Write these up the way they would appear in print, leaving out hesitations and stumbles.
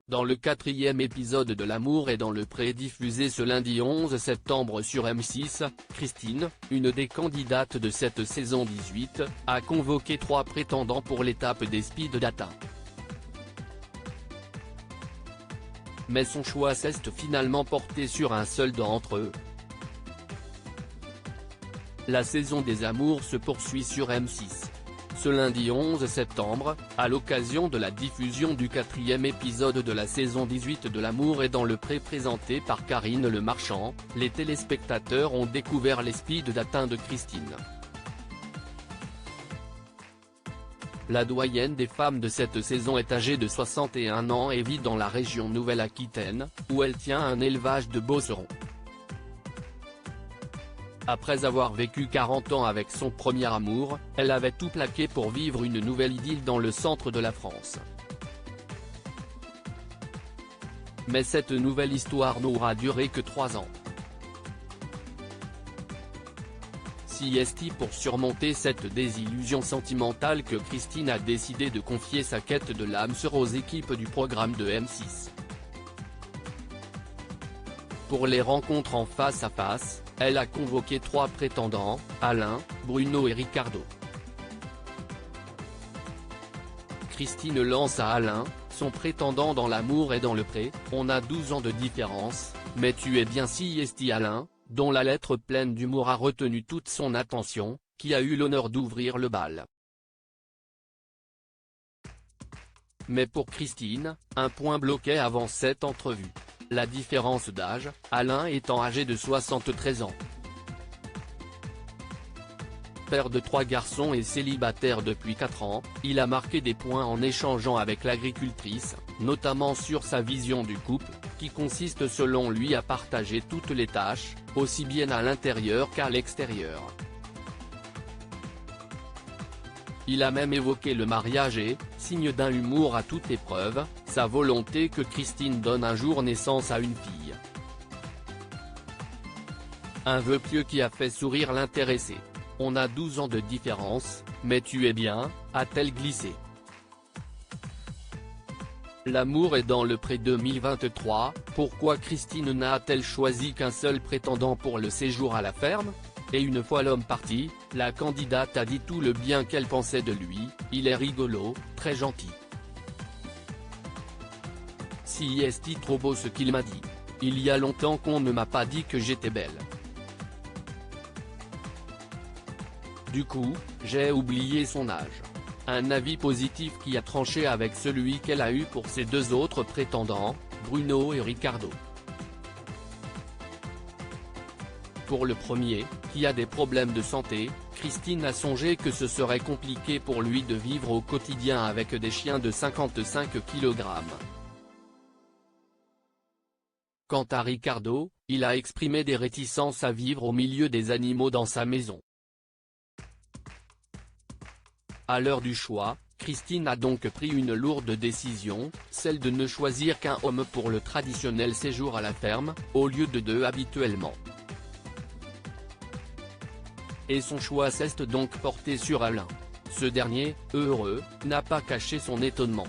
Dans le 4e épisode de L'amour est dans le pré diffusé ce lundi 11 septembre sur M6, Christine, une des candidates de cette saison 18, a convoqué 3 prétendants pour l'étape des speed data. Mais son choix s'est finalement porté sur un seul d'entre eux. La saison des amours se poursuit sur M6. Ce lundi 11 septembre, à l'occasion de la diffusion du 4e épisode de la saison 18 de L'amour est dans le pré présenté par Karine Le Marchand, les téléspectateurs ont découvert les speed data de Christine. La doyenne des femmes de cette saison est âgée de 61 ans et vit dans la région Nouvelle-Aquitaine, où elle tient un élevage de beaucerons. Après avoir vécu 40 ans avec son premier amour, elle avait tout plaqué pour vivre une nouvelle idylle dans le centre de la France. Mais cette nouvelle histoire n'aura duré que 3 ans. Si est pour surmonter cette désillusion sentimentale que Christine a décidé de confier sa quête de l'âme sœur aux équipes du programme de M6. Pour les rencontres en face à face, elle a convoqué 3 prétendants, Alain, Bruno et Ricardo. Christine lance à Alain, son prétendant dans L'amour est dans le pré, on a 12 ans de différence, mais tu es bien si esti Alain, dont la lettre pleine d'humour a retenu toute son attention, qui a eu l'honneur d'ouvrir le bal. Mais pour Christine, un point bloquait avant cette entrevue. La différence d'âge, Alain étant âgé de 73 ans. Père de 3 garçons et célibataire depuis 4 ans, il a marqué des points en échangeant avec l'agricultrice, notamment sur sa vision du couple, qui consiste selon lui à partager toutes les tâches, aussi bien à l'intérieur qu'à l'extérieur. Il a même évoqué le mariage et, signe d'un humour à toute épreuve, sa volonté que Christine donne un jour naissance à une fille. Un vœu pieux qui a fait sourire l'intéressé. On a 12 ans de différence, mais tu es bien, a-t-elle glissé. L'amour est dans le pré 2023, pourquoi Christine n'a-t-elle choisi qu'un seul prétendant pour le séjour à la ferme ? Et une fois l'homme parti, la candidate a dit tout le bien qu'elle pensait de lui, il est rigolo, très gentil. Si est trop beau ce qu'il m'a dit. Il y a longtemps qu'on ne m'a pas dit que j'étais belle. Du coup, j'ai oublié son âge. Un avis positif qui a tranché avec celui qu'elle a eu pour ses 2 autres prétendants, Bruno et Ricardo. Pour le premier, qui a des problèmes de santé, Christine a songé que ce serait compliqué pour lui de vivre au quotidien avec des chiens de 55 kg. Quant à Ricardo, il a exprimé des réticences à vivre au milieu des animaux dans sa maison. À l'heure du choix, Christine a donc pris une lourde décision, celle de ne choisir qu'un homme pour le traditionnel séjour à la ferme, au lieu de 2 habituellement. Et son choix s'est donc porté sur Alain. Ce dernier, heureux, n'a pas caché son étonnement.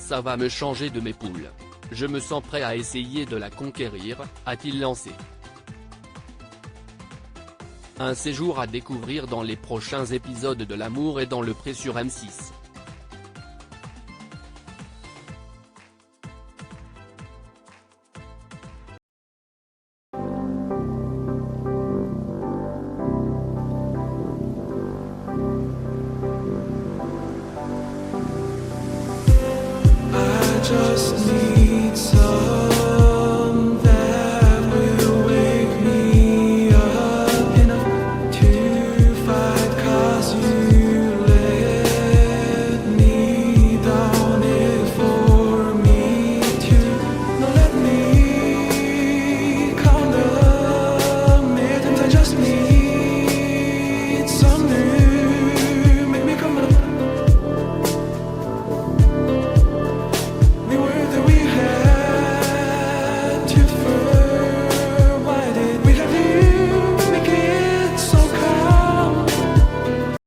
Ça va me changer de mes poules. Je me sens prêt à essayer de la conquérir, a-t-il lancé. Un séjour à découvrir dans les prochains épisodes de L'amour est dans le pré sur M6.